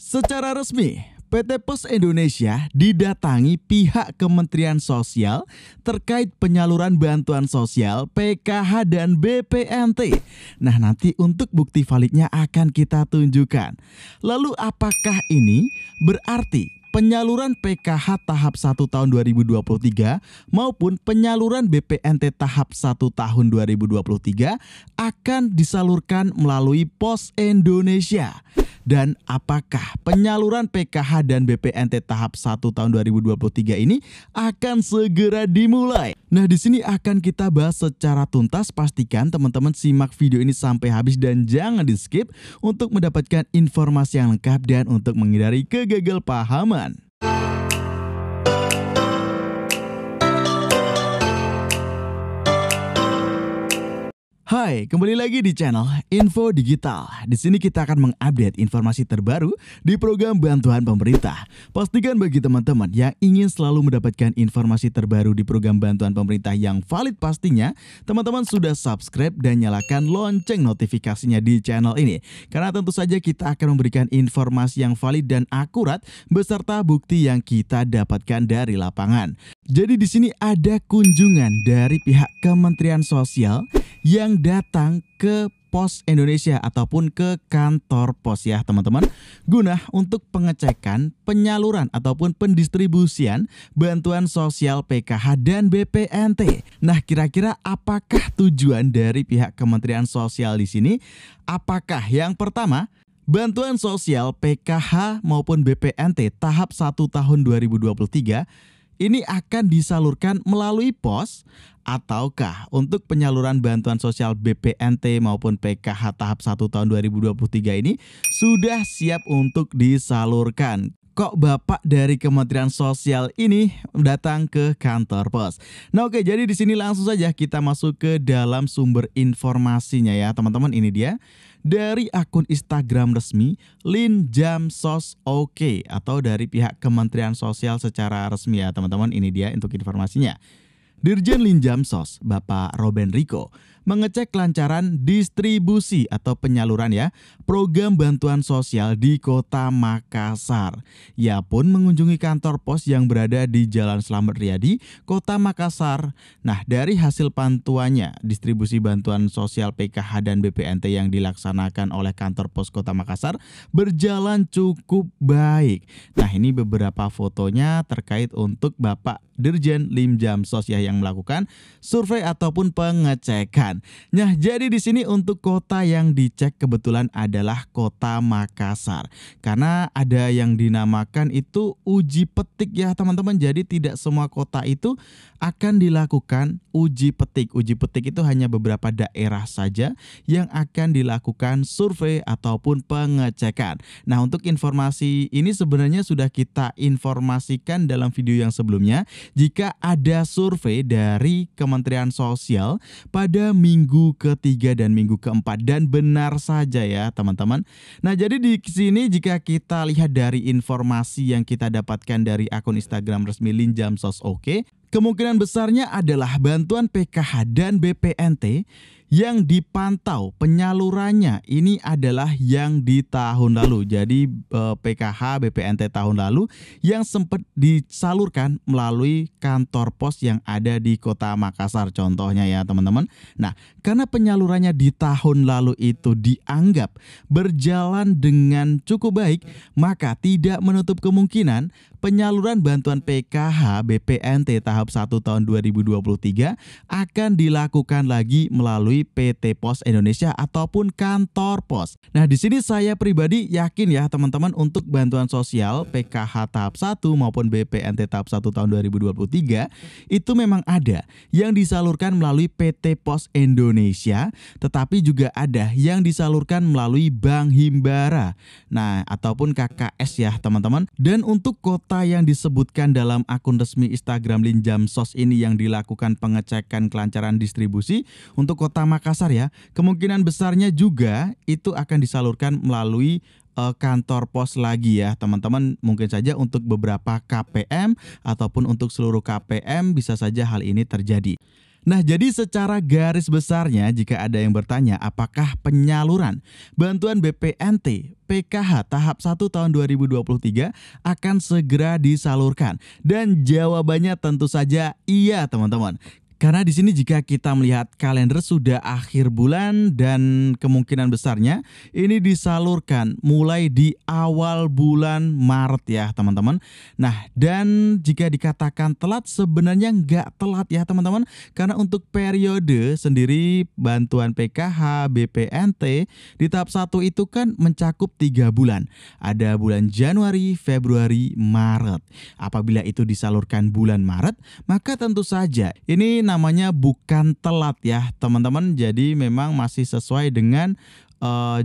Secara resmi, PT Pos Indonesia didatangi pihak Kementerian Sosial terkait penyaluran bantuan sosial PKH dan BPNT. Nah, nanti untuk bukti validnya akan kita tunjukkan. Lalu apakah ini berarti penyaluran PKH tahap 1 tahun 2023 maupun penyaluran BPNT tahap 1 tahun 2023 akan disalurkan melalui Pos Indonesia? Dan apakah penyaluran PKH dan BPNT tahap 1 tahun 2023 ini akan segera dimulai? Nah, di sini akan kita bahas secara tuntas. Pastikan teman-teman simak video ini sampai habis dan jangan di-skip untuk mendapatkan informasi yang lengkap dan untuk menghindari kegagalpahaman. Hai, kembali lagi di channel Info Digital. Di sini kita akan mengupdate informasi terbaru di program bantuan pemerintah. Pastikan bagi teman-teman yang ingin selalu mendapatkan informasi terbaru di program bantuan pemerintah yang valid pastinya, teman-teman sudah subscribe dan nyalakan lonceng notifikasinya di channel ini. Karena tentu saja kita akan memberikan informasi yang valid dan akurat beserta bukti yang kita dapatkan dari lapangan. Jadi di sini ada kunjungan dari pihak Kementerian Sosial yang datang ke Pos Indonesia ataupun ke kantor pos ya teman-teman, guna untuk pengecekan penyaluran ataupun pendistribusian bantuan sosial PKH dan BPNT. Nah, kira-kira apakah tujuan dari pihak Kementerian Sosial di sini? Apakah yang pertama, bantuan sosial PKH maupun BPNT tahap 1 tahun 2023 ini akan disalurkan melalui pos, ataukah untuk penyaluran bantuan sosial BPNT maupun PKH tahap 1 tahun 2023 ini sudah siap untuk disalurkan? Kok Bapak dari Kementerian Sosial ini datang ke kantor pos? Nah, oke, jadi di sini langsung saja kita masuk ke dalam sumber informasinya ya teman-teman. Ini dia dari akun Instagram resmi linjamsos.ok atau dari pihak Kementerian Sosial secara resmi ya teman-teman. Ini dia untuk informasinya. Dirjen Linjamsos, Bapak Robben Riko, mengecek kelancaran distribusi atau penyaluran ya program bantuan sosial di Kota Makassar. Ia pun mengunjungi kantor pos yang berada di Jalan Slamet Riyadi, Kota Makassar. Nah, dari hasil pantauannya, distribusi bantuan sosial PKH dan BPNT yang dilaksanakan oleh kantor pos Kota Makassar berjalan cukup baik. Nah, ini beberapa fotonya terkait untuk Bapak Dirjen Linjamsos ya yang melakukan survei ataupun pengecekan. Nah, jadi di sini untuk kota yang dicek kebetulan adalah Kota Makassar. Karena ada yang dinamakan itu uji petik ya teman-teman. Jadi tidak semua kota itu akan dilakukan uji petik. Uji petik itu hanya beberapa daerah saja yang akan dilakukan survei ataupun pengecekan. Nah, untuk informasi ini sebenarnya sudah kita informasikan dalam video yang sebelumnya. Jika ada survei dari Kementerian Sosial pada minggu ketiga dan minggu keempat, dan benar saja ya teman-teman. Nah, jadi di sini jika kita lihat dari informasi yang kita dapatkan dari akun Instagram resmi linjamsos.ok, kemungkinan besarnya adalah bantuan PKH dan BPNT yang dipantau penyalurannya ini adalah yang di tahun lalu. Jadi PKH BPNT tahun lalu yang sempat disalurkan melalui kantor pos yang ada di Kota Makassar contohnya ya teman-teman. Nah, karena penyalurannya di tahun lalu itu dianggap berjalan dengan cukup baik, maka tidak menutup kemungkinan penyaluran bantuan PKH BPNT tahap 1 tahun 2023 akan dilakukan lagi melalui PT Pos Indonesia ataupun kantor pos. Nah, di sini saya pribadi yakin ya teman-teman, untuk bantuan sosial PKH tahap 1 maupun BPNT tahap 1 tahun 2023 itu memang ada yang disalurkan melalui PT Pos Indonesia, tetapi juga ada yang disalurkan melalui Bank Himbara. Nah, ataupun KKS ya teman-teman. Dan untuk kota yang disebutkan dalam akun resmi Instagram Linjamsos ini yang dilakukan pengecekan kelancaran distribusi untuk Kota Makassar ya, kemungkinan besarnya juga itu akan disalurkan melalui kantor pos lagi ya teman-teman. Mungkin saja untuk beberapa KPM ataupun untuk seluruh KPM bisa saja hal ini terjadi. Nah, jadi secara garis besarnya jika ada yang bertanya apakah penyaluran bantuan BPNT PKH tahap 1 tahun 2023 akan segera disalurkan? Dan jawabannya tentu saja iya, teman-teman. Karena di sini jika kita melihat kalender sudah akhir bulan dan kemungkinan besarnya ini disalurkan mulai di awal bulan Maret ya teman-teman. Nah, dan jika dikatakan telat sebenarnya nggak telat ya teman-teman. Karena untuk periode sendiri bantuan PKH, BPNT di tahap 1 itu kan mencakup 3 bulan. Ada bulan Januari, Februari, Maret. Apabila itu disalurkan bulan Maret, maka tentu saja ini namanya bukan telat ya teman-teman. Jadi memang masih sesuai dengan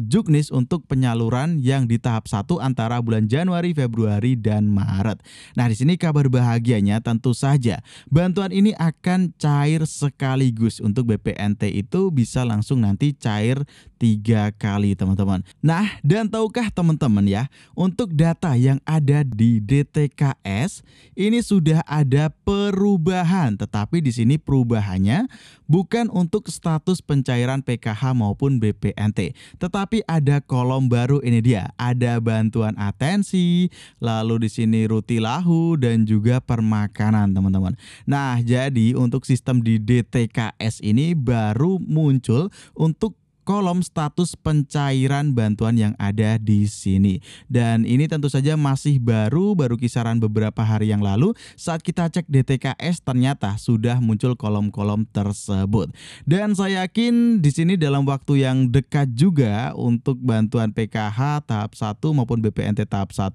juknis untuk penyaluran yang di tahap 1 antara bulan Januari, Februari, dan Maret. Nah, di sini kabar bahagianya tentu saja bantuan ini akan cair sekaligus. Untuk BPNT itu bisa langsung nanti cair 3 kali teman-teman. Nah, dan tahukah teman-teman ya, untuk data yang ada di DTKS ini sudah ada perubahan, tetapi di sini perubahannya bukan untuk status pencairan PKH maupun BPNT. Tetapi ada kolom baru, ini dia. Ada bantuan atensi, lalu di sini rutilahu dan juga permakanan, teman-teman. Nah, jadi untuk sistem di DTKS ini baru muncul untuk kolom status pencairan bantuan yang ada di sini. Dan ini tentu saja masih baru kisaran beberapa hari yang lalu. Saat kita cek DTKS ternyata sudah muncul kolom-kolom tersebut. Dan saya yakin di sini dalam waktu yang dekat juga untuk bantuan PKH tahap 1 maupun BPNT tahap 1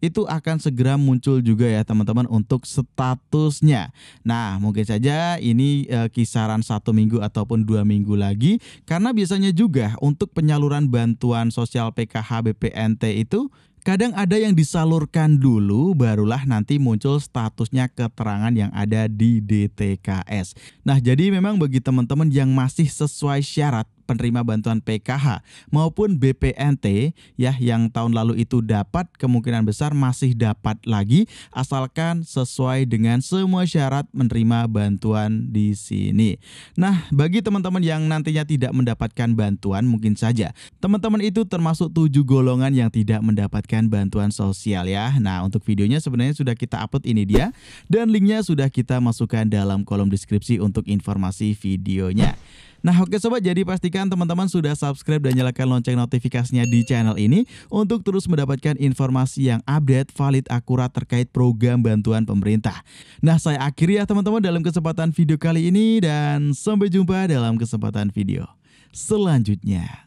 itu akan segera muncul juga ya teman-teman untuk statusnya. Nah, mungkin saja ini kisaran 1 minggu ataupun 2 minggu lagi, karena biasanya juga untuk penyaluran bantuan sosial PKH BPNT itu kadang ada yang disalurkan dulu barulah nanti muncul statusnya keterangan yang ada di DTKS. Nah, jadi memang bagi teman-teman yang masih sesuai syarat penerima bantuan PKH maupun BPNT ya yang tahun lalu itu dapat, kemungkinan besar masih dapat lagi asalkan sesuai dengan semua syarat menerima bantuan di sini. Nah, bagi teman-teman yang nantinya tidak mendapatkan bantuan, mungkin saja teman-teman itu termasuk 7 golongan yang tidak mendapatkan bantuan sosial ya. Nah, untuk videonya sebenarnya sudah kita upload, ini dia, dan linknya sudah kita masukkan dalam kolom deskripsi untuk informasi videonya. Nah, oke sobat, jadi pastikan teman-teman sudah subscribe dan nyalakan lonceng notifikasinya di channel ini untuk terus mendapatkan informasi yang update, valid, akurat terkait program bantuan pemerintah. Nah, saya akhiri ya teman-teman dalam kesempatan video kali ini, dan sampai jumpa dalam kesempatan video selanjutnya.